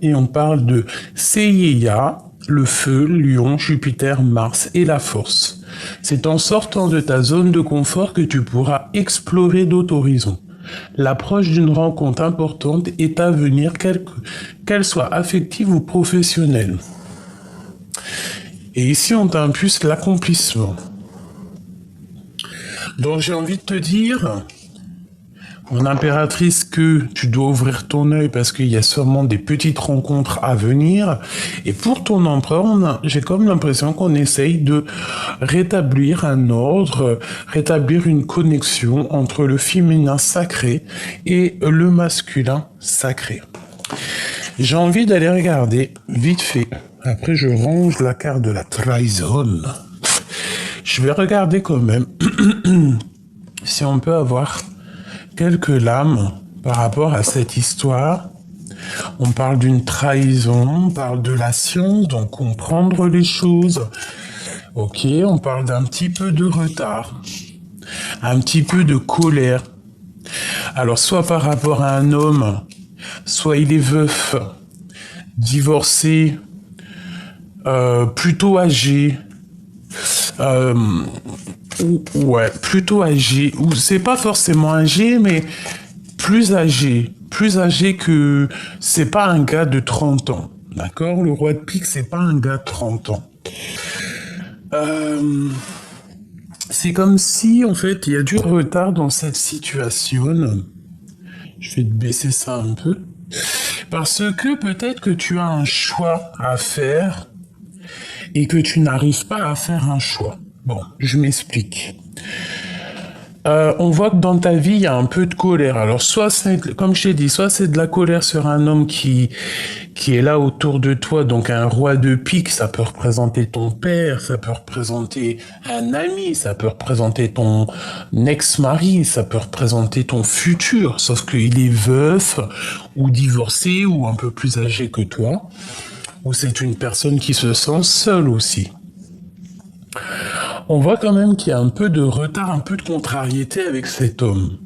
et on parle de Seiya, le feu, Lion, Jupiter, Mars et la force. C'est en sortant de ta zone de confort que tu pourras explorer d'autres horizons. L'approche d'une rencontre importante est à venir, qu'elle soit affective ou professionnelle. Et ici, on t'impulse l'accomplissement. Donc, j'ai envie de te dire, mon impératrice, que tu dois ouvrir ton œil parce qu'il y a sûrement des petites rencontres à venir. Et pour ton empereur, j'ai comme l'impression qu'on essaye de rétablir un ordre, rétablir une connexion entre le féminin sacré et le masculin sacré. J'ai envie d'aller regarder vite fait. Après, je range la carte de la trahison. Je vais regarder quand même si on peut avoir quelques lames par rapport à cette histoire. On parle d'une trahison, on parle de la science, donc comprendre les choses. Ok, on parle d'un petit peu de retard, un petit peu de colère. Alors, soit par rapport à un homme, soit il est veuf, divorcé, plutôt âgé, ouais, plutôt âgé, ou c'est pas forcément âgé, mais plus âgé que, c'est pas un gars de 30 ans, d'accord? Le roi de pique, c'est pas un gars de 30 ans. C'est comme si, en fait, il y a du retard dans cette situation. Je vais te baisser ça un peu. Parce que peut-être que tu as un choix à faire et que tu n'arrives pas à faire un choix. Bon, je m'explique. On voit que dans ta vie, il y a un peu de colère. Alors, soit c'est, comme je t'ai dit, soit c'est de la colère sur un homme qui est là autour de toi, donc un roi de pique, ça peut représenter ton père, ça peut représenter un ami, ça peut représenter ton ex-mari, ça peut représenter ton futur, sauf qu'il est veuf, ou divorcé, ou un peu plus âgé que toi, ou c'est une personne qui se sent seule aussi. On voit quand même qu'il y a un peu de retard, un peu de contrariété avec cet homme.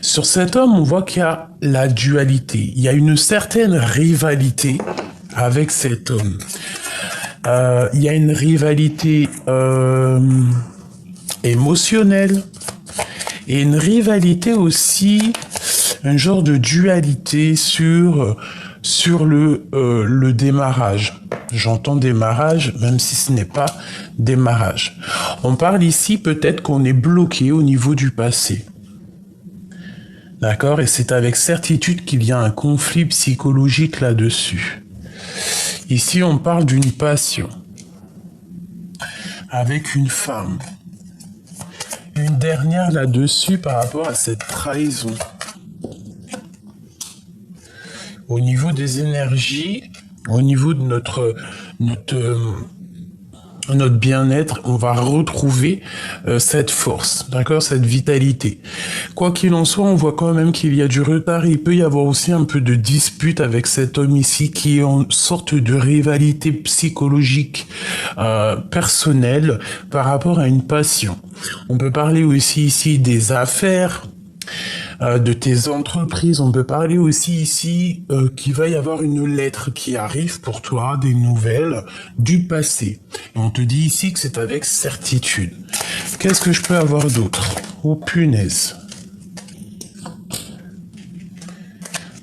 Sur cet homme, on voit qu'il y a la dualité. Il y a une certaine rivalité avec cet homme. Il y a une rivalité émotionnelle et une rivalité aussi, un genre de dualité sur le démarrage. J'entends démarrage, même si ce n'est pas démarrage. On parle ici peut-être qu'on est bloqué au niveau du passé. D'accord? Et c'est avec certitude qu'il y a un conflit psychologique là-dessus. Ici, on parle d'une passion avec une femme. Une dernière là-dessus par rapport à cette trahison. Au niveau des énergies, au niveau de notre bien-être, on va retrouver cette force, d'accord, cette vitalité. Quoi qu'il en soit, on voit quand même qu'il y a du retard. Il peut y avoir aussi un peu de dispute avec cet homme ici qui est en sorte de rivalité psychologique personnelle par rapport à une passion. On peut parler aussi ici des affaires, de tes entreprises. On peut parler aussi ici qu'il va y avoir une lettre qui arrive pour toi, des nouvelles du passé. Et on te dit ici que c'est avec certitude. Qu'est-ce que je peux avoir d'autre? Oh punaise.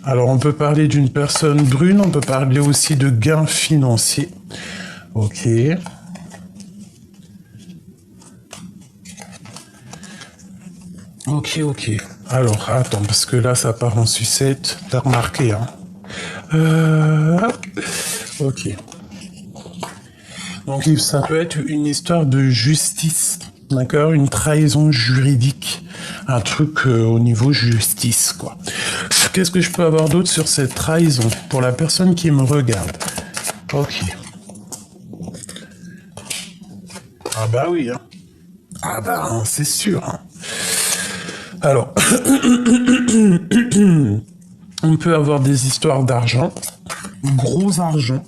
Alors on peut parler d'une personne brune, on peut parler aussi de gains financiers. Ok. Ok. Alors, attends, parce que là, ça part en sucette. T'as remarqué, hein? Ok. Donc, ça peut être une histoire de justice, d'accord? Une trahison juridique. Un truc au niveau justice, quoi. Qu'est-ce que je peux avoir d'autre sur cette trahison pour la personne qui me regarde? Ok. Ah bah oui, hein. Ah bah, hein, c'est sûr, hein. Alors, on peut avoir des histoires d'argent, gros argent.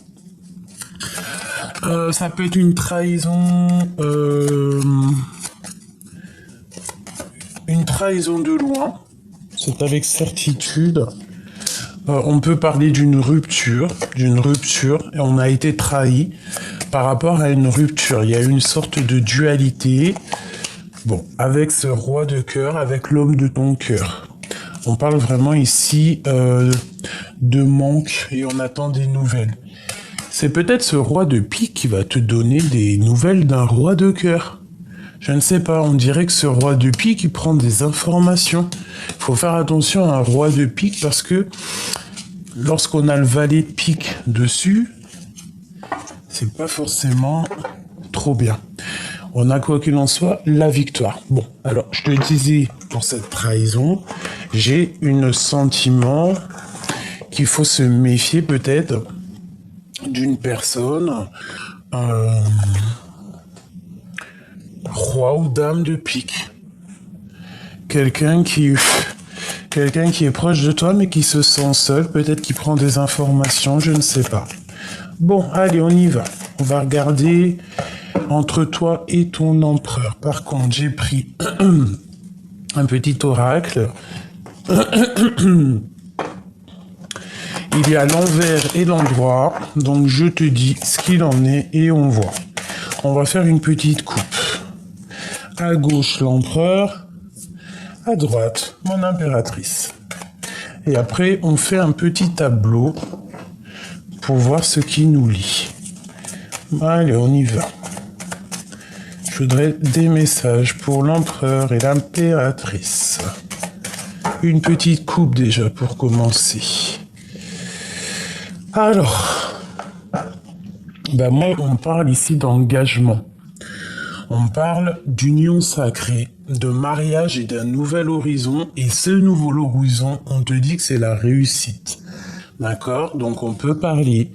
Ça peut être une trahison de loin. C'est avec certitude. On peut parler d'une rupture, et on a été trahi par rapport à une rupture. Il y a une sorte de dualité, bon, avec ce roi de cœur, avec l'homme de ton cœur. On parle vraiment ici de manque et on attend des nouvelles. C'est peut-être ce roi de pique qui va te donner des nouvelles d'un roi de cœur. Je ne sais pas, on dirait que ce roi de pique, il prend des informations. Il faut faire attention à un roi de pique parce que lorsqu'on a le valet de pique dessus, c'est pas forcément trop bien. On a quoi qu'il en soit, la victoire. Bon, alors, je te disais, pour cette trahison, j'ai un sentiment qu'il faut se méfier peut-être d'une personne, roi ou dame de pique. Quelqu'un qui est proche de toi mais qui se sent seul, peut-être qui prend des informations, je ne sais pas. Bon, allez, on y va. On va regarder entre toi et ton empereur. Par contre, j'ai pris un petit oracle. Il y a l'envers et l'endroit, donc je te dis ce qu'il en est et on voit. On va faire une petite coupe. À gauche, l'empereur. À droite, mon impératrice. Et après, on fait un petit tableau pour voir ce qui nous lie. Allez, on y va. Je voudrais des messages pour l'empereur et l'impératrice. Une petite coupe déjà pour commencer. Alors, moi, on parle ici d'engagement. On parle d'union sacrée, de mariage et d'un nouvel horizon. Et ce nouvel horizon, on te dit que c'est la réussite. D'accord? Donc on peut parler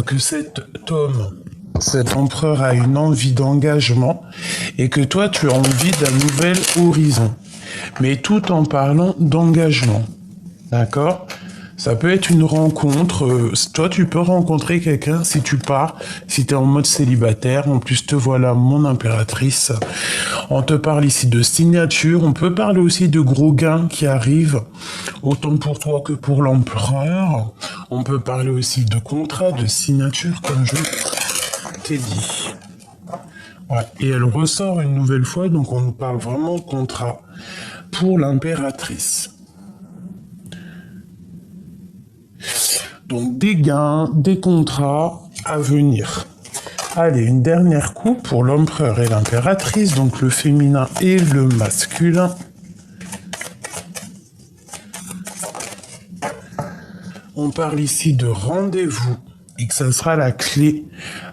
que cet homme, cet empereur a une envie d'engagement et que toi, tu as envie d'un nouvel horizon. Mais tout en parlant d'engagement. D'accord? Ça peut être une rencontre. Toi, tu peux rencontrer quelqu'un si tu pars, si tu es en mode célibataire. En plus, te voilà, mon impératrice. On te parle ici de signature. On peut parler aussi de gros gains qui arrivent, autant pour toi que pour l'empereur. On peut parler aussi de contrat, de signature, comme je t'ai dit. Ouais. Et elle ressort une nouvelle fois, donc on nous parle vraiment de contrat pour l'impératrice. Donc des gains, des contrats à venir. Allez, une dernière coupe pour l'empereur et l'impératrice, donc le féminin et le masculin. On parle ici de rendez-vous et que ça sera la clé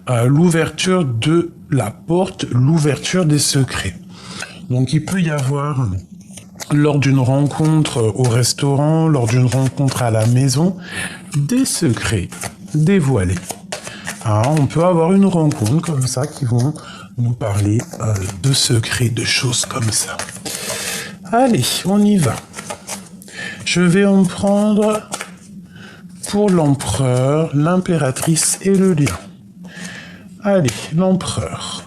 à l'ouverture de la porte, l'ouverture des secrets. Donc il peut y avoir, lors d'une rencontre au restaurant, lors d'une rencontre à la maison, des secrets dévoilés. On peut avoir une rencontre comme ça qui vont nous parler de secrets, de choses comme ça. Allez, on y va. Je vais en prendre pour l'empereur, l'impératrice et le lion. Allez, l'empereur.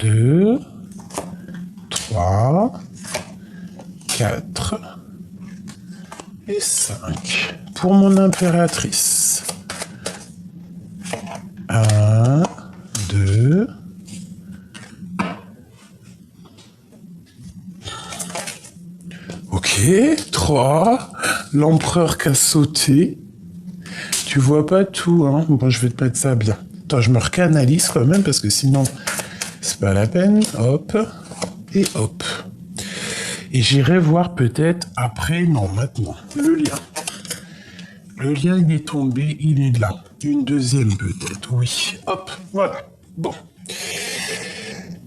2, 3, 4 et 5. Pour mon impératrice. 1, 2. Ok, 3. L'empereur qui a sauté. Tu vois pas tout, hein. Bon, je vais te mettre ça bien. Attends, je me recanalise quand même parce que sinon, c'est pas la peine. Hop. Et hop. Et j'irai voir peut-être après, non, maintenant, le lien. Le lien, il est tombé, il est là. Une deuxième peut-être, oui. Hop, voilà. Bon.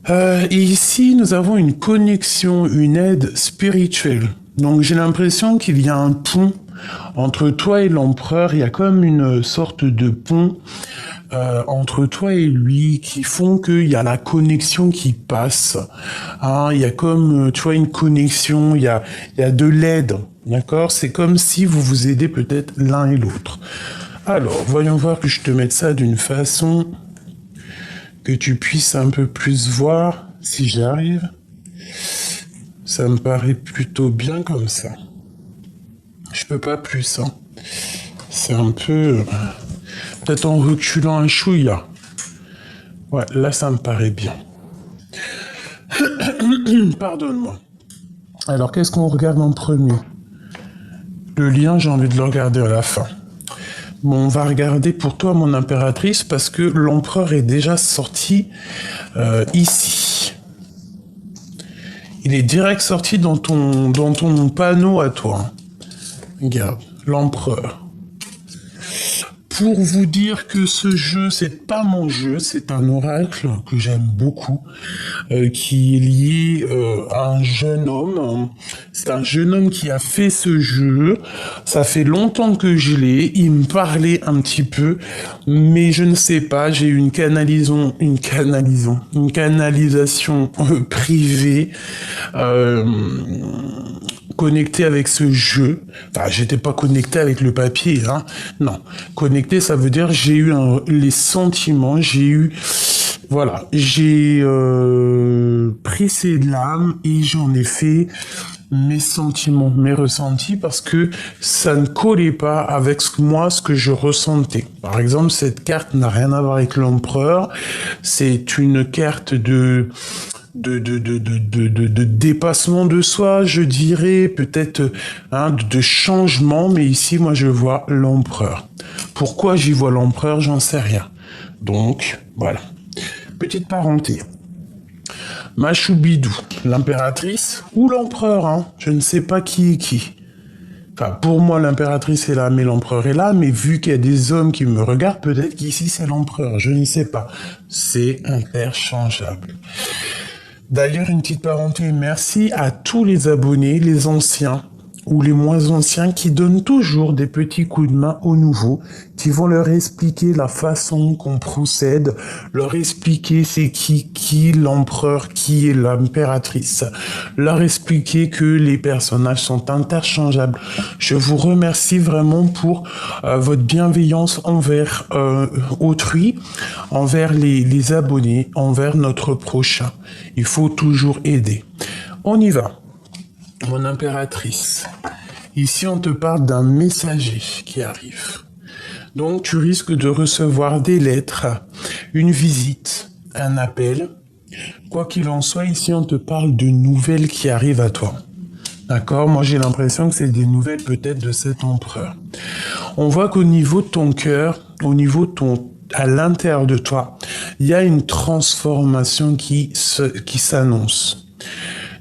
Et ici, nous avons une connexion, une aide spirituelle. Donc j'ai l'impression qu'il y a un pont entre toi et l'empereur. Il y a comme une sorte de pont entre toi et lui qui font qu'il y a la connexion qui passe. Il y a comme, tu vois, une connexion, il y a de l'aide, d'accord? C'est comme si vous vous aidez peut-être l'un et l'autre. Alors, voyons voir que je te mette ça d'une façon que tu puisses un peu plus voir, si j'y arrive. Ça me paraît plutôt bien comme ça. Je peux pas plus, hein. C'est un peu... peut-être en reculant un chouïa. Ouais, là, ça me paraît bien. Pardonne-moi. Alors, qu'est-ce qu'on regarde en premier? Le lien, j'ai envie de le regarder à la fin. Bon, on va regarder pour toi, mon impératrice, parce que l'empereur est déjà sorti ici. Il est direct sorti dans ton panneau à toi. Regarde, l'empereur. Pour vous dire que ce jeu, c'est pas mon jeu, c'est un oracle que j'aime beaucoup, qui est lié à un jeune homme. C'est un jeune homme qui a fait ce jeu. Ça fait longtemps que je l'ai. Il me parlait un petit peu, mais je ne sais pas. J'ai eu une canalisation privée. Connecté avec ce jeu. Enfin, j'étais pas connecté avec le papier, hein. Non. Connecté, ça veut dire j'ai eu les sentiments, voilà, j'ai pris ces lames et j'en ai fait mes sentiments, mes ressentis, parce que ça ne collait pas avec ce que je ressentais. Par exemple, cette carte n'a rien à voir avec l'empereur. C'est une carte de dépassement de soi, je dirais, peut-être de changement, mais ici, moi, je vois l'empereur. Pourquoi j'y vois l'empereur, j'en sais rien. Donc, voilà. Petite parenthèse. Machoubidou, l'impératrice ou l'empereur, hein, je ne sais pas qui est qui. Enfin, pour moi, l'impératrice est là, mais l'empereur est là, mais vu qu'il y a des hommes qui me regardent, peut-être qu'ici, c'est l'empereur, je ne sais pas. C'est interchangeable. D'ailleurs, une petite parenthèse, merci à tous les abonnés, les anciens ou les moins anciens, qui donnent toujours des petits coups de main aux nouveaux, qui vont leur expliquer la façon qu'on procède, leur expliquer c'est qui l'empereur, qui est l'impératrice, leur expliquer que les personnages sont interchangeables. Je vous remercie vraiment pour votre bienveillance envers autrui, envers les abonnés, envers notre prochain. Il faut toujours aider. On y va. Mon impératrice. Ici, on te parle d'un messager qui arrive. Donc, tu risques de recevoir des lettres, une visite, un appel. Quoi qu'il en soit, ici, on te parle de nouvelles qui arrivent à toi. D'accord? Moi, j'ai l'impression que c'est des nouvelles peut-être de cet empereur. On voit qu'au niveau de ton cœur, à l'intérieur de toi, il y a une transformation qui s'annonce.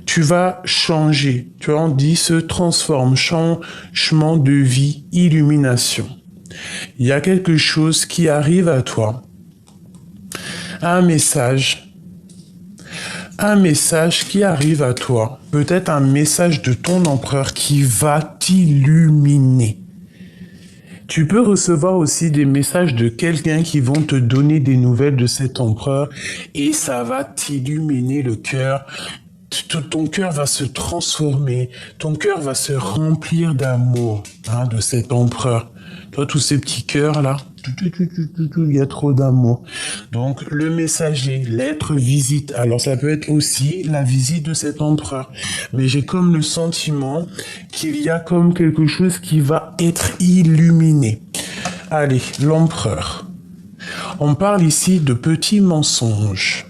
Tu vas changer, tu vois, on dit se transforme, changement de vie, illumination. Il y a quelque chose qui arrive à toi, un message qui arrive à toi, peut-être un message de ton empereur qui va t'illuminer. Tu peux recevoir aussi des messages de quelqu'un qui vont te donner des nouvelles de cet empereur et ça va t'illuminer le cœur. Ton cœur va se transformer, ton cœur va se remplir d'amour de cet empereur. Toi, tous ces petits cœurs là, il y a trop d'amour. Donc, le messager, l'être visite. Alors, ça peut être aussi la visite de cet empereur. Mais j'ai comme le sentiment qu'il y a comme quelque chose qui va être illuminé. Allez, l'empereur. On parle ici de petits mensonges.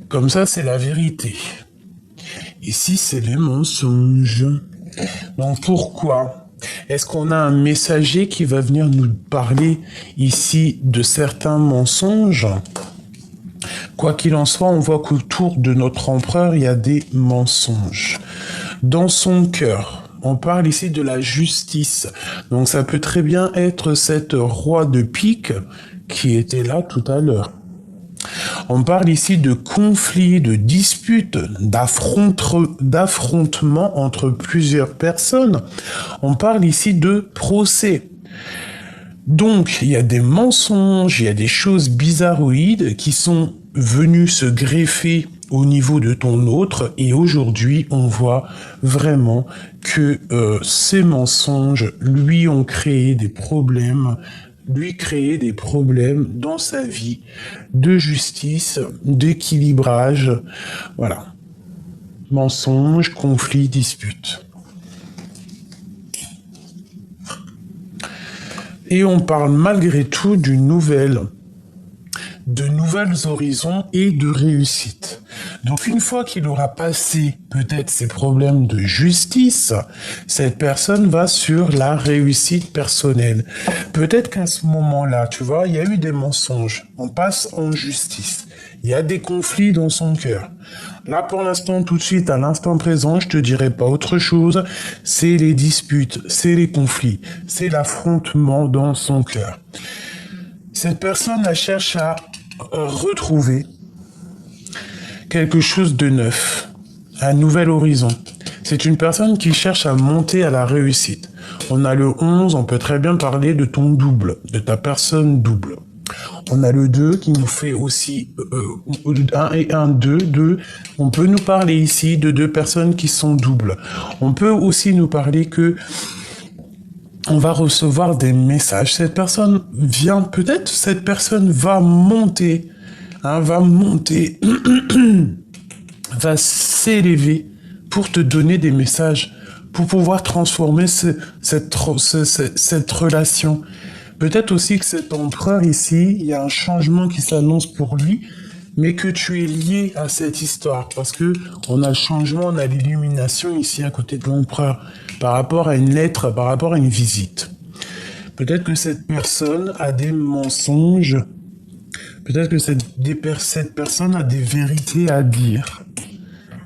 Comme ça, c'est la vérité. Ici, c'est les mensonges. Donc, pourquoi est-ce qu'on a un messager qui va venir nous parler ici de certains mensonges? Quoi qu'il en soit, on voit qu'autour de notre empereur, il y a des mensonges. Dans son cœur, on parle ici de la justice. Donc, ça peut très bien être cette roi de pique qui était là tout à l'heure. On parle ici de conflits, de disputes, d'affrontements entre plusieurs personnes. On parle ici de procès. Donc, il y a des mensonges, il y a des choses bizarroïdes qui sont venues se greffer au niveau de ton autre. Et aujourd'hui, on voit vraiment que ces mensonges lui ont créé des problèmes dans sa vie de justice, d'équilibrage, voilà. Mensonges, conflits, disputes. Et on parle malgré tout de nouvelles horizons et de réussite. Donc une fois qu'il aura passé peut-être ses problèmes de justice, cette personne va sur la réussite personnelle. Peut-être qu'à ce moment-là, tu vois, il y a eu des mensonges. On passe en justice. Il y a des conflits dans son cœur. Là, pour l'instant, tout de suite, à l'instant présent, je te dirai pas autre chose. C'est les disputes, c'est les conflits, c'est l'affrontement dans son cœur. Cette personne, elle cherche à retrouver quelque chose de neuf, un nouvel horizon. C'est une personne qui cherche à monter à la réussite. On a le 11, on peut très bien parler de ton double, de ta personne double. On a le 2 qui nous fait aussi 1 et 1, 2, 2. On peut nous parler ici de deux personnes qui sont doubles. On peut aussi nous parler que on va recevoir des messages. Cette personne vient, peut-être cette personne va monter, va s'élever pour te donner des messages, pour pouvoir transformer cette relation. Peut-être aussi que cet empereur ici, il y a un changement qui s'annonce pour lui, mais que tu es lié à cette histoire, parce que on a le changement, on a l'illumination ici à côté de l'empereur, par rapport à une lettre, par rapport à une visite. Peut-être que cette personne a des mensonges, peut-être que cette personne a des vérités à dire.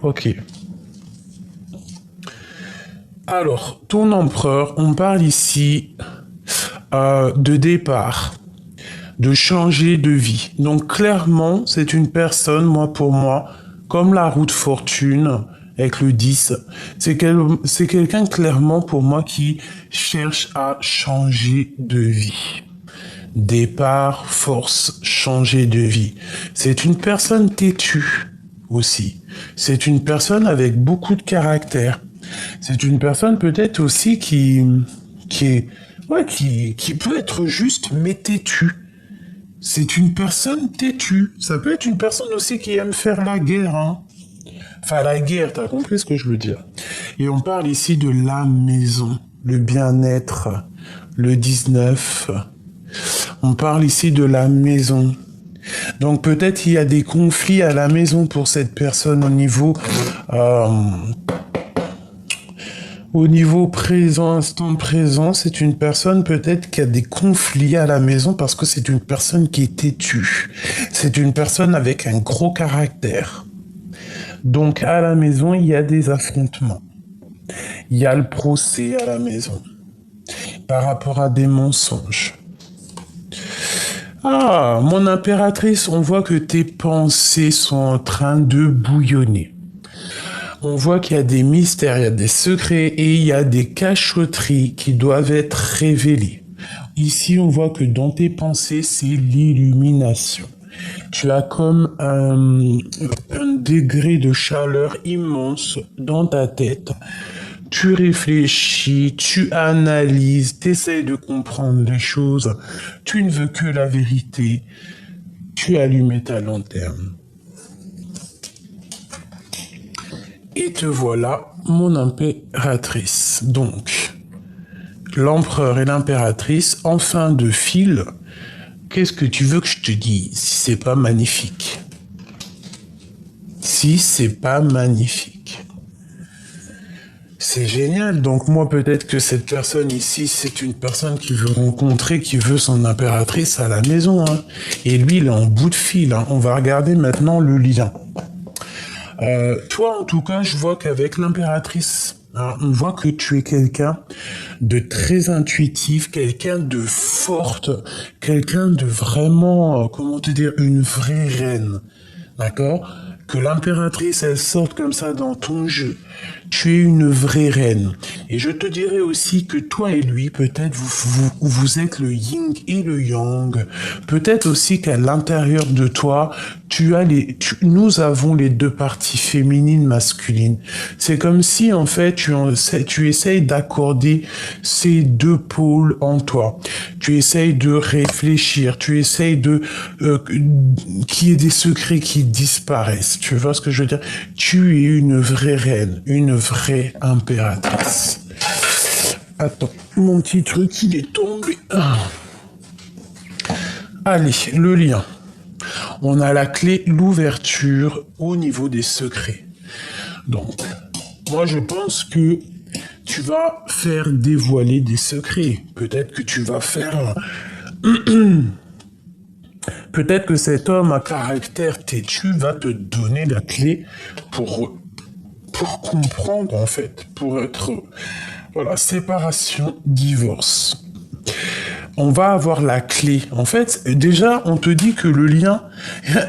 Ok. Alors, ton empereur, on parle ici de départ, de changer de vie. Donc clairement, c'est une personne, pour moi, comme la roue de fortune avec le 10, c'est quelqu'un clairement pour moi qui cherche à changer de vie. Départ, force, changer de vie. C'est une personne têtue aussi. C'est une personne avec beaucoup de caractère. C'est une personne peut-être aussi qui peut être juste mais têtue. C'est une personne têtue. Ça peut être une personne aussi qui aime faire la guerre, hein. Enfin, la guerre, t'as compris ce que je veux dire. Et on parle ici de la maison, le bien-être, le 19. On parle ici de la maison. Donc peut-être il y a des conflits à la maison pour cette personne au niveau présent, instant présent, c'est une personne peut-être qui a des conflits à la maison parce que c'est une personne qui est têtue. C'est une personne avec un gros caractère. Donc à la maison, il y a des affrontements. Il y a le procès à la maison par rapport à des mensonges. Ah, mon impératrice, on voit que tes pensées sont en train de bouillonner. On voit qu'il y a des mystères, il y a des secrets et il y a des cachotteries qui doivent être révélées. Ici, on voit que dans tes pensées, c'est l'illumination. Tu as comme un degré de chaleur immense dans ta tête. Tu réfléchis, tu analyses, tu essaies de comprendre les choses. Tu ne veux que la vérité. Tu allumes ta lanterne. Et te voilà, mon impératrice. Donc, l'empereur et l'impératrice, en fin de fil, qu'est-ce que tu veux que je te dise si c'est pas magnifique? Si c'est pas magnifique. C'est génial. Donc moi, peut-être que cette personne ici, c'est une personne qui veut rencontrer, qui veut son impératrice à la maison. Hein. Et lui, il est en bout de fil. Hein. On va regarder maintenant le lien. Toi, en tout cas, je vois qu'avec l'impératrice, hein, on voit que tu es quelqu'un de très intuitif, quelqu'un de forte, quelqu'un de vraiment, comment te dire, une vraie reine. D'accord? Que l'impératrice, elle sorte comme ça dans ton jeu. Tu es une vraie reine. Et je te dirais aussi que toi et lui, peut-être vous êtes le yin et le yang. Peut-être aussi qu'à l'intérieur de toi, nous avons les deux parties féminines, masculines. C'est comme si, en fait, tu essayes d'accorder ces deux pôles en toi. Tu essayes de réfléchir, tu essayes qu'il y ait des secrets qui disparaissent. Tu vois ce que je veux dire? Tu es une vraie reine, une vraie impératrice. Attends, mon petit truc, il est tombé. Ah. Allez, le lien. On a la clé, l'ouverture au niveau des secrets. Donc, moi je pense que tu vas faire dévoiler des secrets. Peut-être que tu vas faire... Peut-être que cet homme à caractère têtu va te donner la clé pour comprendre, en fait, pour être... Voilà, séparation, divorce. On va avoir la clé. En fait, déjà, on te dit que le lien,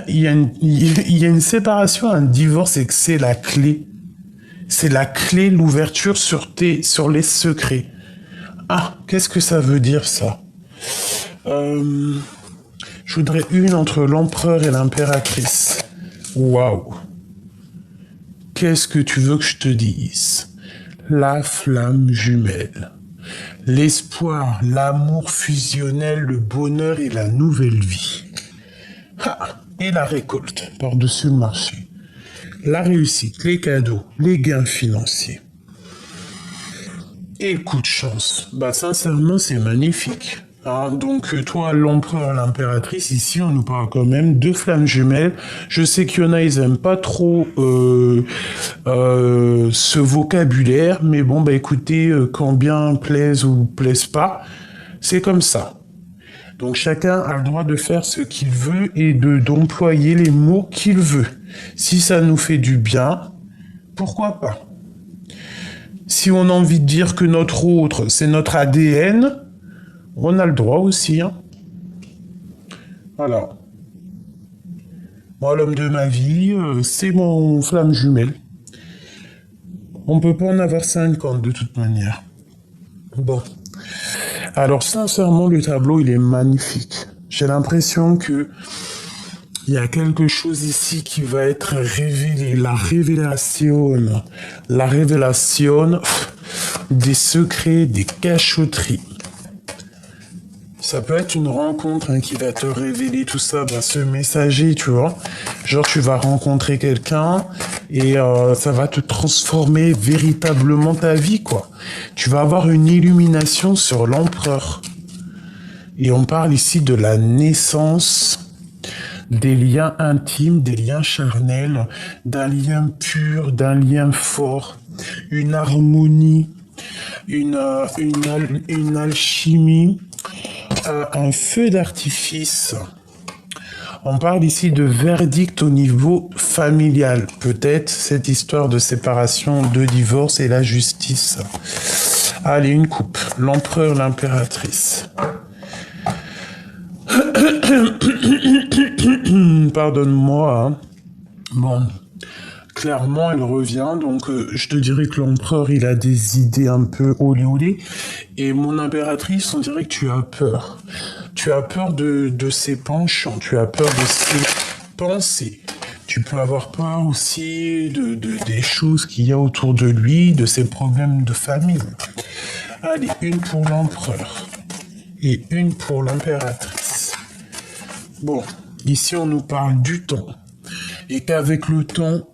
il y a une séparation, un divorce, et que c'est la clé. C'est la clé, l'ouverture sur les secrets. Ah, qu'est-ce que ça veut dire, ça? Je voudrais une entre l'empereur et l'impératrice. Waouh. Qu'est-ce que tu veux que je te dise? La flamme jumelle. L'espoir, l'amour fusionnel, le bonheur et la nouvelle vie. Ah, et la récolte par-dessus le marché. La réussite, les cadeaux, les gains financiers. Et le coup de chance. Bah sincèrement, c'est magnifique. Hein, donc toi, l'empereur, l'impératrice, ici on nous parle quand même de flammes jumelles. Je sais qu'il y en a, ils aiment pas trop ce vocabulaire, mais bon bah écoutez, quand bien plaise ou plaise pas, c'est comme ça. Donc chacun a le droit de faire ce qu'il veut et d'employer les mots qu'il veut. Si ça nous fait du bien, pourquoi pas? Si on a envie de dire que notre autre, c'est notre ADN, on a le droit aussi. Hein. Voilà. Moi, l'homme de ma vie, c'est mon flamme jumelle. On peut pas en avoir 50 de toute manière. Bon. Alors, sincèrement, le tableau, il est magnifique. J'ai l'impression que il y a quelque chose ici qui va être révélé. La révélation des secrets, des cachotteries. Ça peut être une rencontre qui va te révéler tout ça, ce messager, tu vois. Genre, tu vas rencontrer quelqu'un et ça va te transformer véritablement ta vie, quoi. Tu vas avoir une illumination sur l'empereur. Et on parle ici de la naissance des liens intimes, des liens charnels, d'un lien pur, d'un lien fort, une harmonie, une alchimie, un feu d'artifice. On parle ici de verdict au niveau familial. Peut-être cette histoire de séparation, de divorce et la justice. Allez, une coupe. L'empereur, l'impératrice. Pardonne-moi. Hein. Bon, clairement, il revient. Donc, je te dirais que l'empereur, il a des idées un peu olé. Et mon impératrice, on dirait que tu as peur. Tu as peur de ses penchants. Tu as peur de ses pensées. Tu peux avoir peur aussi des choses qu'il y a autour de lui, de ses problèmes de famille. Allez, une pour l'empereur et une pour l'impératrice. Bon, ici on nous parle du temps. Et qu'avec le temps,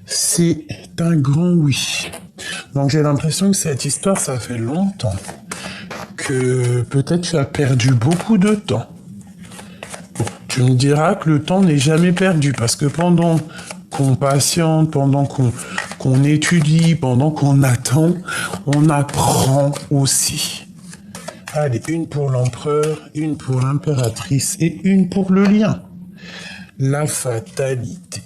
c'est un grand oui. Donc j'ai l'impression que cette histoire, ça fait longtemps. Que peut-être tu as perdu beaucoup de temps. Bon, tu me diras que le temps n'est jamais perdu. Parce que pendant qu'on patiente, pendant qu'on étudie, pendant qu'on attend, on apprend aussi. Allez, une pour l'empereur, une pour l'impératrice et une pour le lien. La fatalité.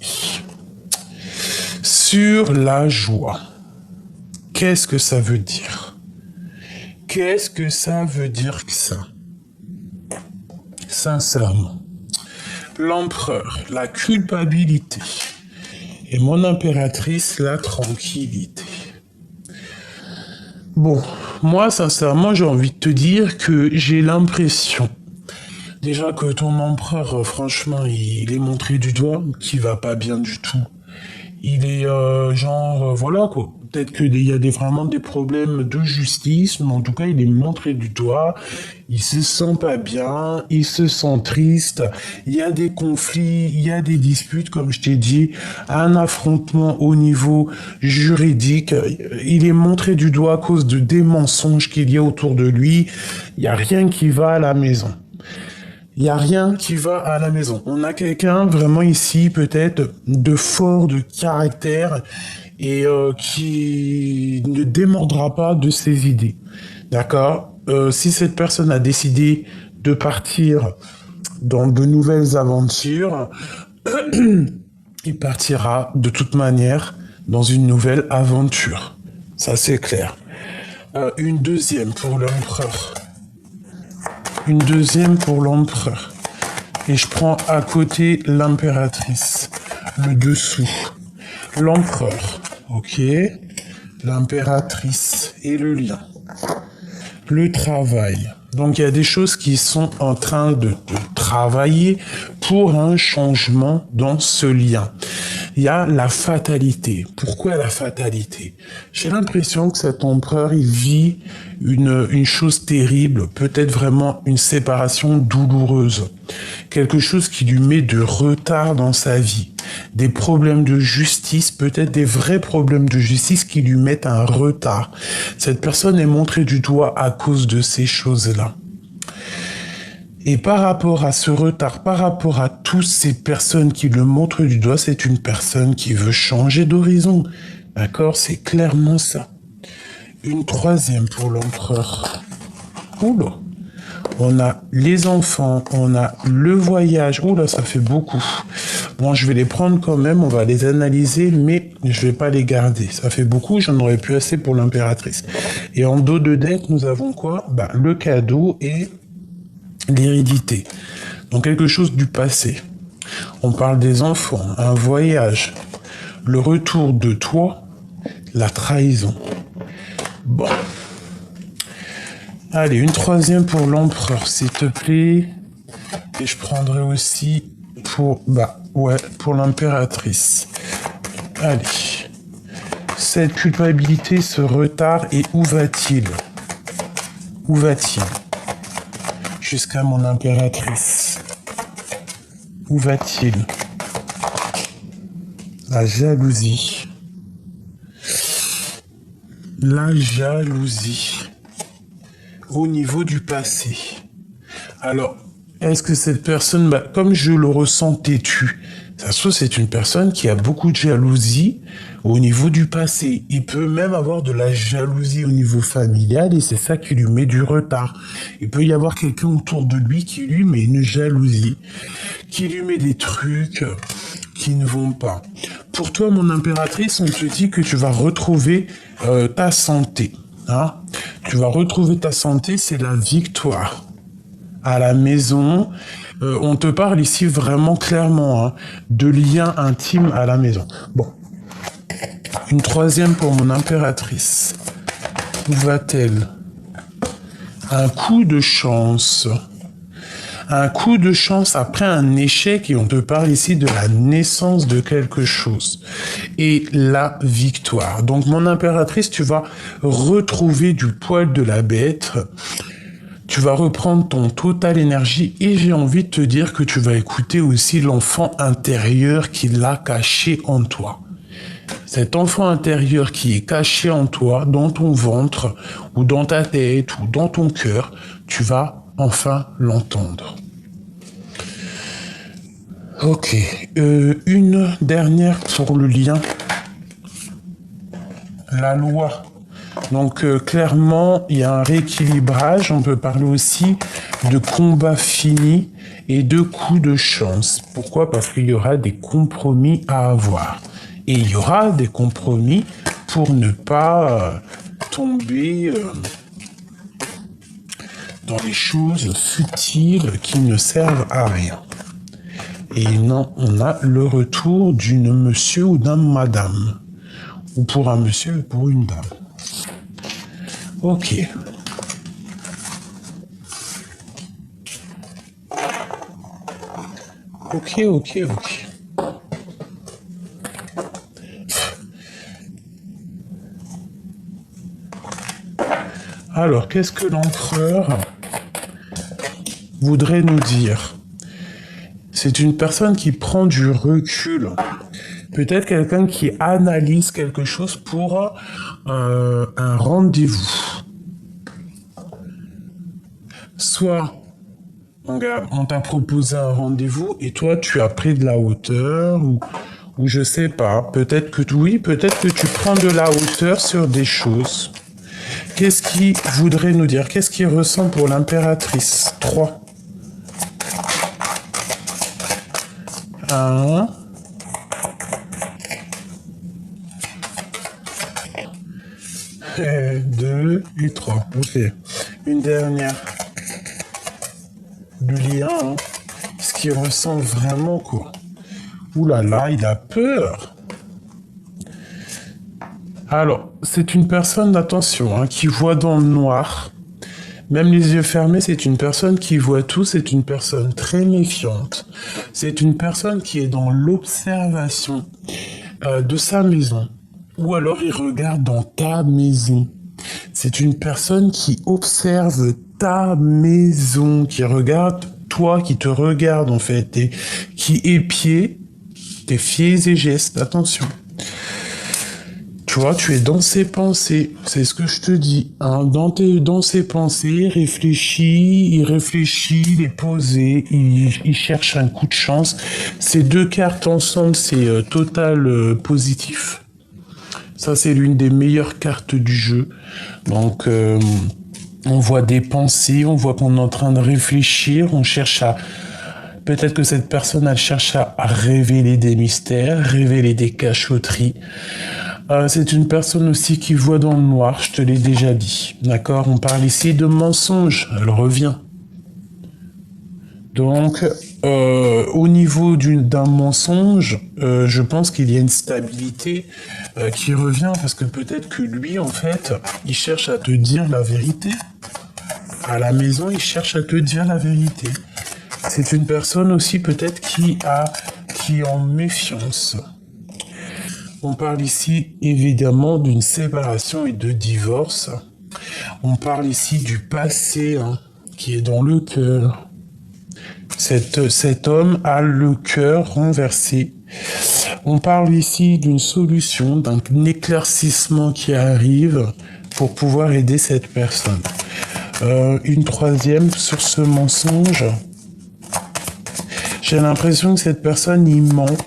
Sur la joie. Qu'est-ce que ça veut dire? Qu'est-ce que ça veut dire que ça? Sincèrement. L'empereur, la culpabilité. Et mon impératrice, la tranquillité. Bon, moi, sincèrement, j'ai envie de te dire que j'ai l'impression, déjà que ton empereur, franchement, il est montré du doigt, qui va pas bien du tout. Il est voilà quoi. Peut-être qu'il y a vraiment des problèmes de justice, mais en tout cas, il est montré du doigt. Il se sent pas bien, il se sent triste. Il y a des conflits, il y a des disputes, comme je t'ai dit, un affrontement au niveau juridique. Il est montré du doigt à cause des mensonges qu'il y a autour de lui. Il n'y a rien qui va à la maison. Il n'y a rien qui va à la maison. On a quelqu'un vraiment ici, peut-être, de fort, de caractère, et qui ne démordra pas de ses idées. D'accord. Si cette personne a décidé de partir dans de nouvelles aventures, il partira de toute manière dans une nouvelle aventure. Ça, c'est clair. Une deuxième pour l'empereur. Une deuxième pour l'empereur. Et je prends à côté l'impératrice. Le dessous. L'empereur. Ok. L'impératrice et le lien. Le travail. Donc il y a des choses qui sont en train de travailler pour un changement dans ce lien. Il y a la fatalité. Pourquoi la fatalité? J'ai l'impression que cet empereur, il vit une chose terrible, peut-être vraiment une séparation douloureuse. Quelque chose qui lui met de retard dans sa vie. Des problèmes de justice, peut-être des vrais problèmes de justice qui lui mettent un retard. Cette personne est montrée du doigt à cause de ces choses-là. Et par rapport à ce retard, par rapport à toutes ces personnes qui le montrent du doigt, c'est une personne qui veut changer d'horizon. D'accord? C'est clairement ça. Une troisième pour l'empereur. Oula. On a les enfants, on a le voyage. Oula, ça fait beaucoup. Bon, je vais les prendre quand même, on va les analyser, mais je vais pas les garder. Ça fait beaucoup, j'en aurais plus assez pour l'impératrice. Et en dos de deck, nous avons quoi? Le cadeau et l'hérédité. Donc quelque chose du passé. On parle des enfants, un voyage, le retour de toi, la trahison. Bon. Allez, une troisième pour l'empereur, s'il te plaît. Et je prendrai aussi pour, pour l'impératrice. Allez. Cette culpabilité, ce retard, et où va-t-il? Où va-t-il? Jusqu'à mon impératrice. Où va-t-il? La jalousie. La jalousie. Au niveau du passé. Alors, est-ce que cette personne, comme je le ressens têtu, ça se trouve c'est une personne qui a beaucoup de jalousie au niveau du passé. Il peut même avoir de la jalousie au niveau familial et c'est ça qui lui met du retard. Il peut y avoir quelqu'un autour de lui qui lui met une jalousie, qui lui met des trucs qui ne vont pas. Pour toi, mon impératrice, on te dit que tu vas retrouver ta santé. Hein? Tu vas retrouver ta santé, c'est la victoire. À la maison, on te parle ici vraiment clairement de liens intimes à la maison. Bon, une troisième pour mon impératrice. Où va-t-elle? Un coup de chance. Un coup de chance après un échec et on te parle ici de la naissance de quelque chose. Et la victoire. Donc mon impératrice, tu vas retrouver du poil de la bête. Tu vas reprendre ton total énergie et j'ai envie de te dire que tu vas écouter aussi l'enfant intérieur qui l'a caché en toi. Cet enfant intérieur qui est caché en toi, dans ton ventre, ou dans ta tête, ou dans ton cœur, tu vas enfin l'entendre. Ok, une dernière pour le lien. La loi. Donc clairement, il y a un rééquilibrage. On peut parler aussi de combat fini et de coups de chance. Pourquoi? Parce qu'il y aura des compromis à avoir. Et il y aura des compromis pour ne pas tomber dans les choses futiles qui ne servent à rien. Et non, on a le retour d'une monsieur ou d'un madame. Ou pour un monsieur ou pour une dame. Ok. Ok. Alors, qu'est-ce que l'empereur voudrait nous dire? C'est une personne qui prend du recul. Peut-être quelqu'un qui analyse quelque chose pour un rendez-vous. Soit on t'a proposé un rendez-vous et toi tu as pris de la hauteur ou je sais pas. Peut-être que peut-être que tu prends de la hauteur sur des choses. Qu'est-ce qu'il voudrait nous dire? Qu'est-ce qu'il ressent pour l'impératrice? 3. 1. 2 et 3. Ok. Une dernière. Le lien, hein. Ce qu'il ressent vraiment, quoi. Ouh là là, il a peur. Alors, c'est une personne, attention, hein, qui voit dans le noir. Même les yeux fermés, c'est une personne qui voit tout, c'est une personne très méfiante. C'est une personne qui est dans l'observation de sa maison. Ou alors il regarde dans ta maison. C'est une personne qui observe ta maison, qui regarde toi, qui te regarde en fait, et qui épie tes faits et gestes. Attention. Tu vois, tu es dans ses pensées, c'est ce que je te dis. Hein. Dans ses pensées, il réfléchit, il est posé, il cherche un coup de chance. Ces deux cartes ensemble, c'est total positif. Ça, c'est l'une des meilleures cartes du jeu. Donc, on voit des pensées, on voit qu'on est en train de réfléchir, on cherche à... Peut-être que cette personne, elle cherche à révéler des mystères, révéler des cachotteries. C'est une personne aussi qui voit dans le noir, je te l'ai déjà dit. D'accord? On parle ici de mensonge, elle revient. Donc, au niveau d'un mensonge, je pense qu'il y a une stabilité qui revient, parce que peut-être que lui, en fait, il cherche à te dire la vérité. À la maison, il cherche à te dire la vérité. C'est une personne aussi peut-être qui est en méfiance. On parle ici évidemment d'une séparation et de divorce. On parle ici du passé qui est dans le cœur. Cet homme a le cœur renversé. On parle ici d'une solution, d'un éclaircissement qui arrive pour pouvoir aider cette personne. Une troisième sur ce mensonge. J'ai l'impression que cette personne y ment.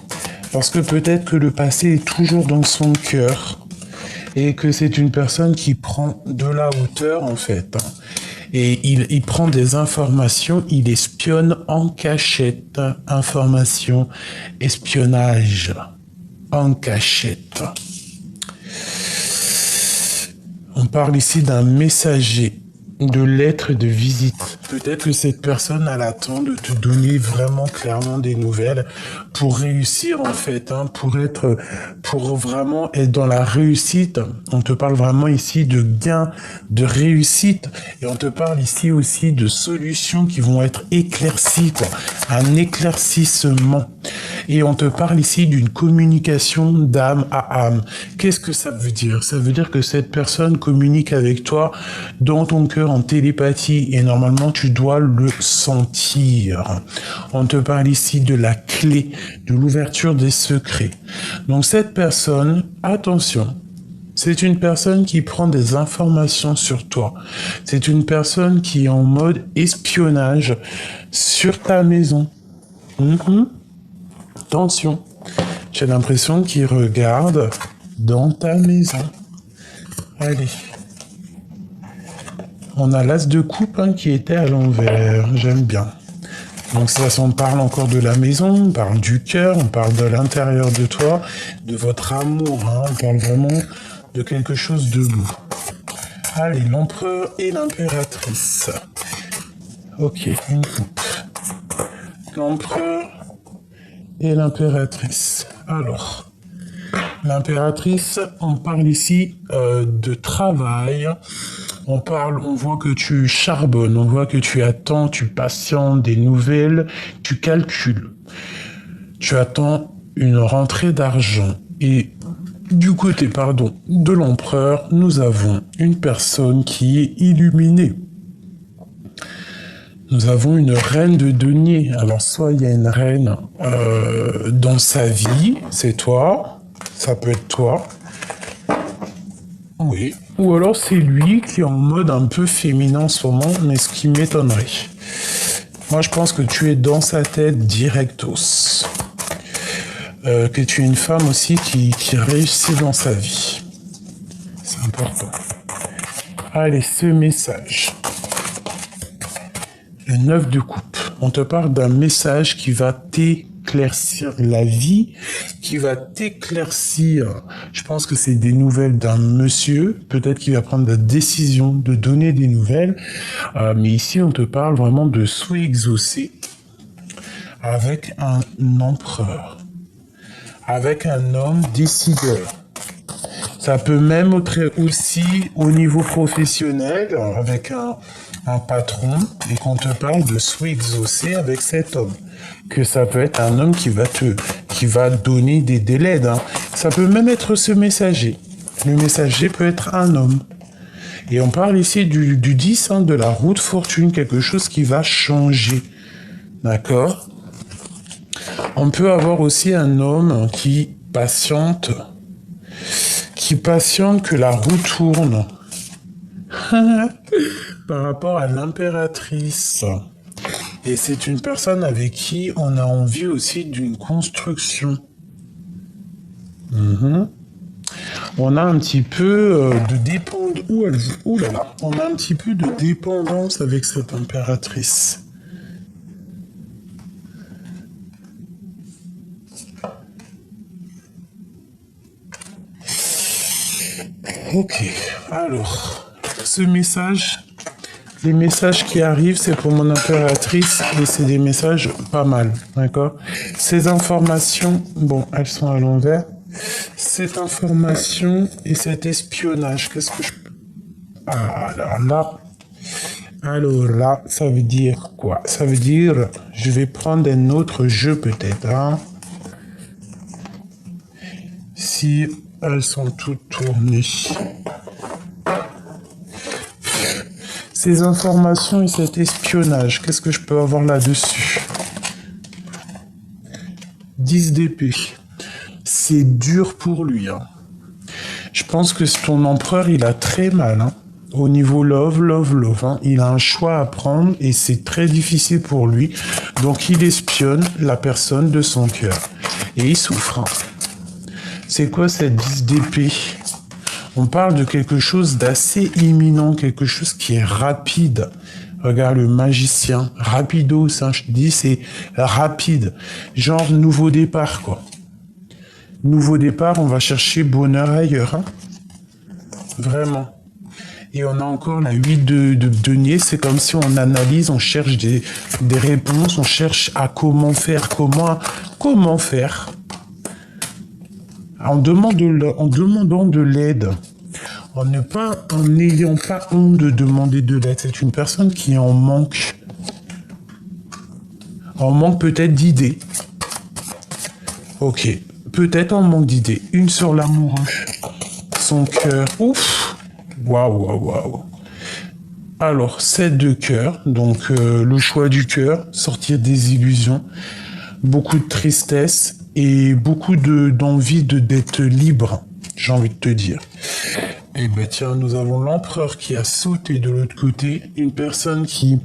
Parce que peut-être que le passé est toujours dans son cœur et que c'est une personne qui prend de la hauteur en fait. Et il prend des informations, il espionne en cachette. Information, espionnage, en cachette. On parle ici d'un messager, de lettres et de visites. Peut-être que cette personne elle attend de te donner vraiment clairement des nouvelles pour réussir en fait, pour vraiment être dans la réussite. On te parle vraiment ici de gains, de réussite, et on te parle ici aussi de solutions qui vont être éclaircies, quoi. Un éclaircissement. Et on te parle ici d'une communication d'âme à âme. Qu'est-ce que ça veut dire? Ça veut dire que cette personne communique avec toi dans ton cœur en télépathie et normalement tu dois le sentir. On te parle ici de la clé, de l'ouverture des secrets. Donc cette personne, attention, c'est une personne qui prend des informations sur toi. C'est une personne qui est en mode espionnage sur ta maison. Attention, j'ai l'impression qu'il regarde dans ta maison. Allez. On a l'as de coupe qui était à l'envers. J'aime bien. Donc ça, on parle encore de la maison, on parle du cœur, on parle de l'intérieur de toi, de votre amour. On parle vraiment de quelque chose de beau. Allez, l'empereur et l'impératrice. Ok, une coupe. L'empereur et l'impératrice. Alors, l'impératrice, on parle ici de travail. On voit que tu charbonnes, on voit que tu attends, tu patientes des nouvelles, tu calcules. Tu attends une rentrée d'argent. Et Du côté, pardon, de l'empereur, nous avons une personne qui est illuminée. Nous avons une reine de denier. Alors, soit il y a une reine dans sa vie, c'est toi, ça peut être toi. Oui. Ou alors c'est lui qui est en mode un peu féminin en ce moment, mais ce qui m'étonnerait. Moi, je pense que tu es dans sa tête directos. Que tu es une femme aussi qui réussit dans sa vie. C'est important. Allez, ce message. Le 9 de coupe. On te parle d'un message qui va t'éclaircir la vie, qui va t'éclaircir. Je pense que c'est des nouvelles d'un monsieur, peut-être qu'il va prendre la décision de donner des nouvelles. Mais ici, on te parle vraiment de souhait exaucé avec un empereur, avec un homme décideur. Ça peut même être aussi au niveau professionnel, avec un patron, et qu'on te parle de souhait exaucé avec cet homme. Que ça peut être un homme qui va donner des délais. Hein. Ça peut même être ce messager. Le messager peut être un homme. Et on parle ici du 10, hein, de la roue de fortune, quelque chose qui va changer. D'accord ? On peut avoir aussi un homme qui patiente que la roue tourne. Par rapport à l'impératrice. Et c'est une personne avec qui on a envie aussi d'une construction. On a un petit peu de dépendance. Ouh là là. On a un petit peu de dépendance avec cette impératrice. Ok. Alors, ce message, les messages qui arrivent, c'est pour mon impératrice et c'est des messages pas mal, d'accord? Ces informations, bon, elles sont à l'envers. Cette information et cet espionnage, qu'est-ce que je... Alors là, ça veut dire quoi? Ça veut dire, je vais prendre un autre jeu peut-être, hein? Si elles sont toutes tournées. Ces informations et cet espionnage, qu'est-ce que je peux avoir là-dessus? 10 d'épée. C'est dur pour lui. Hein. Je pense que ton empereur, il a très mal. Hein. Au niveau love. Hein. Il a un choix à prendre et c'est très difficile pour lui. Donc il espionne la personne de son cœur. Et il souffre. Hein. C'est quoi cette 10 d'épée? On parle de quelque chose d'assez imminent, quelque chose qui est rapide. Regarde le magicien, rapido, ça je dis, c'est rapide. Genre nouveau départ, quoi. Nouveau départ, on va chercher bonheur ailleurs. Hein. Vraiment. Et on a encore la 8 de denier, c'est comme si on analyse, on cherche des réponses, on cherche à comment faire. En demandant de l'aide, en n'ayant pas honte de demander de l'aide. C'est une personne qui est en manque. En manque peut-être d'idées. Ok, peut-être en manque d'idées. Une sur l'amoureux. Son cœur. Ouf. Waouh. Alors, 7 de cœur. Donc, le choix du cœur. Sortir des illusions. Beaucoup de tristesse. Et beaucoup d'envie d'être libre, j'ai envie de te dire. Et ben tiens, nous avons l'empereur qui a sauté de l'autre côté, une personne qui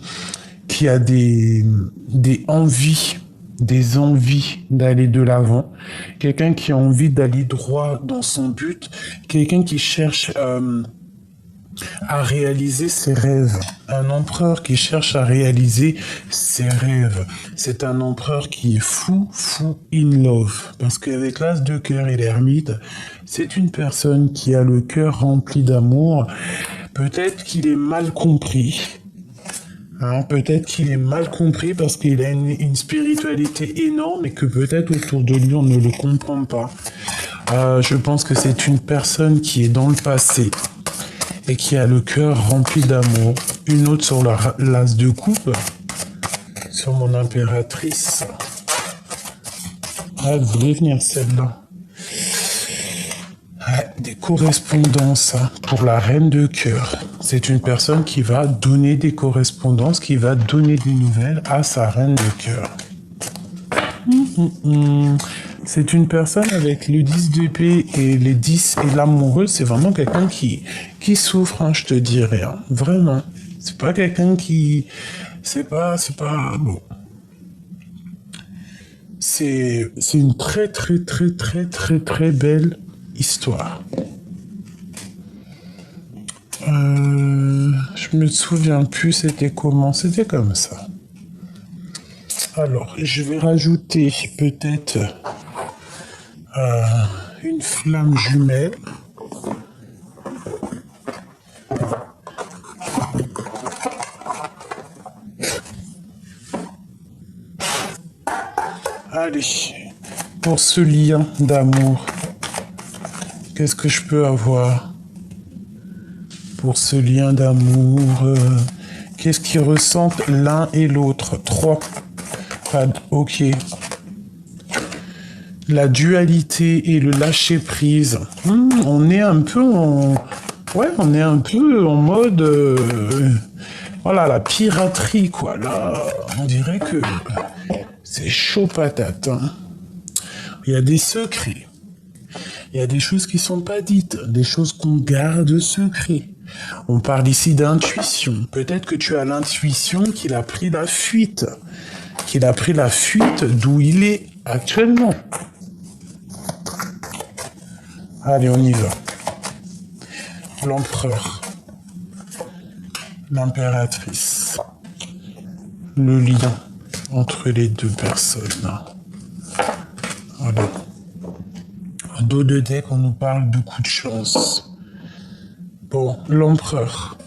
a des envies d'aller de l'avant, quelqu'un qui a envie d'aller droit dans son but, quelqu'un qui cherche à réaliser ses rêves. Un empereur qui cherche à réaliser ses rêves. C'est un empereur qui est fou in love. Parce qu'avec l'as de cœur et l'ermite, c'est une personne qui a le cœur rempli d'amour. Peut-être qu'il est mal compris. Hein, peut-être qu'il est mal compris parce qu'il a une spiritualité énorme et que peut-être autour de lui on ne le comprend pas. Je pense que c'est une personne qui est dans le passé et qui a le cœur rempli d'amour. Une autre sur l'as de coupe, sur mon impératrice. Elle voulait venir celle-là. des correspondances pour la reine de cœur. C'est une personne qui va donner des correspondances, qui va donner des nouvelles à sa reine de cœur. C'est une personne avec le 10 d'épée et les 10 et l'amoureux. C'est vraiment quelqu'un qui souffre, hein, je te dirais. Hein. Vraiment. C'est pas quelqu'un qui... C'est pas... Bon. C'est une très belle histoire. Je me souviens plus c'était comment, c'était comme ça. Alors, je vais rajouter peut-être une flamme jumelle. Allez, pour ce lien d'amour, qu'est-ce que je peux avoir? Pour ce lien d'amour, qu'est-ce qu'ils ressentent l'un et l'autre? 3. Ok. La dualité et le lâcher-prise. On est un peu en... Ouais, on est un peu en mode... Voilà, la piraterie, quoi. Là, on dirait que... C'est chaud patate. Hein. Il y a des secrets. Il y a des choses qui sont pas dites. Des choses qu'on garde secret. On parle ici d'intuition. Peut-être que tu as l'intuition qu'il a pris la fuite. Qu'il a pris la fuite d'où il est actuellement. Allez, on y va. L'empereur. L'impératrice. Le lien entre les deux personnes. Voilà. En dos de deck, on nous parle de coups de chance. Bon, l'empereur.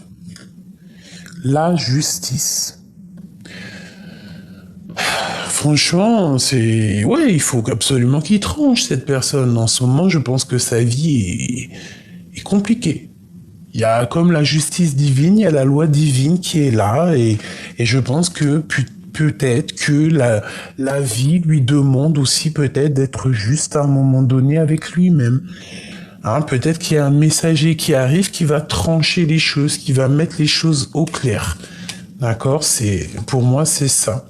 La justice. Franchement, c'est... Ouais, il faut absolument qu'il tranche, cette personne. En ce moment, je pense que sa vie est compliquée. Il y a comme la justice divine, il y a la loi divine qui est là, et je pense que peut-être que la vie lui demande aussi peut-être d'être juste à un moment donné avec lui-même. Hein, peut-être qu'il y a un messager qui arrive qui va trancher les choses, qui va mettre les choses au clair. D'accord? Pour moi, c'est ça.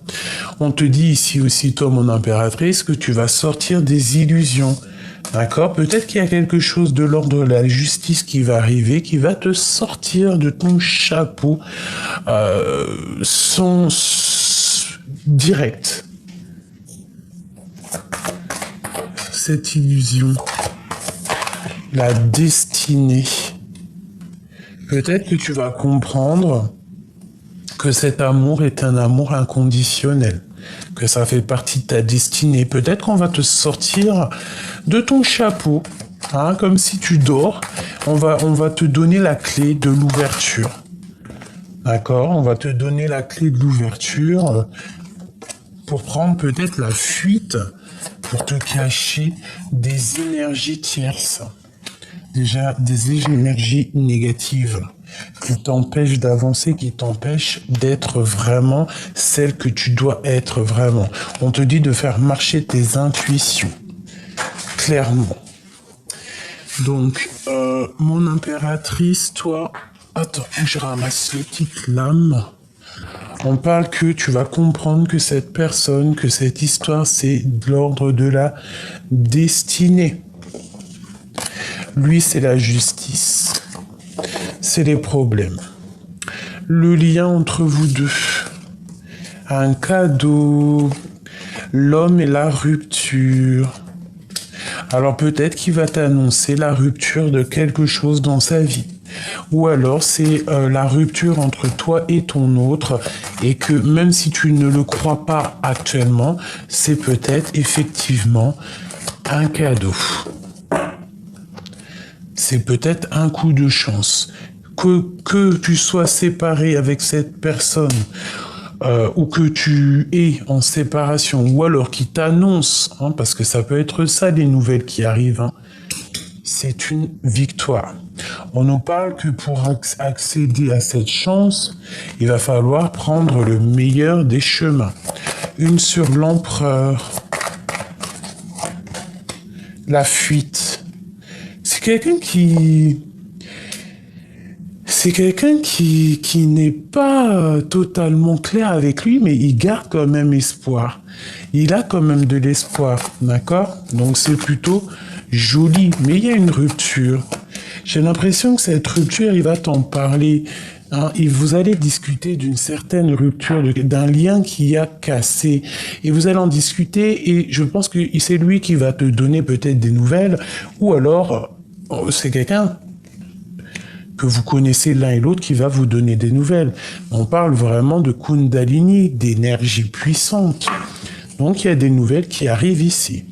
On te dit ici aussi, toi, mon impératrice, que tu vas sortir des illusions. D'accord? Peut-être qu'il y a quelque chose de l'ordre de la justice qui va arriver, qui va te sortir de ton chapeau direct. Cette illusion, la destinée. Peut-être que tu vas comprendre que cet amour est un amour inconditionnel, que ça fait partie de ta destinée. Peut-être qu'on va te sortir de ton chapeau, hein, comme si tu dors. On va te donner la clé de l'ouverture. D'accord? On va te donner la clé de l'ouverture pour prendre peut-être la fuite, pour te cacher des énergies tierces. Déjà, des énergies négatives qui t'empêchent d'avancer, qui t'empêchent d'être vraiment celle que tu dois être vraiment. On te dit de faire marcher tes intuitions, clairement. Donc, mon impératrice, toi... Attends, je ramasse les petites lames. On parle que tu vas comprendre que cette personne, que cette histoire, c'est de l'ordre de la destinée. Lui, c'est la justice. C'est les problèmes. Le lien entre vous deux. Un cadeau. L'homme et la rupture. Alors peut-être qu'il va t'annoncer la rupture de quelque chose dans sa vie. Ou alors c'est la rupture entre toi et ton autre, et que même si tu ne le crois pas actuellement, c'est peut-être effectivement un cadeau. C'est peut-être un coup de chance. Que tu sois séparé avec cette personne, ou que tu es en séparation, ou alors qui t'annonce, hein, parce que ça peut être ça les nouvelles qui arrivent, hein, c'est une victoire. On nous parle que pour accéder à cette chance, il va falloir prendre le meilleur des chemins. Une sur l'empereur. La fuite. C'est quelqu'un qui... C'est quelqu'un qui n'est pas totalement clair avec lui, mais il garde quand même espoir. Il a quand même de l'espoir, d'accord? Donc c'est plutôt joli, mais il y a une rupture. J'ai l'impression que cette rupture, il va t'en parler. Hein, et vous allez discuter d'une certaine rupture, d'un lien qui a cassé. Et vous allez en discuter et je pense que c'est lui qui va te donner peut-être des nouvelles. Ou alors, c'est quelqu'un que vous connaissez l'un et l'autre qui va vous donner des nouvelles. On parle vraiment de Kundalini, d'énergie puissante. Donc il y a des nouvelles qui arrivent ici.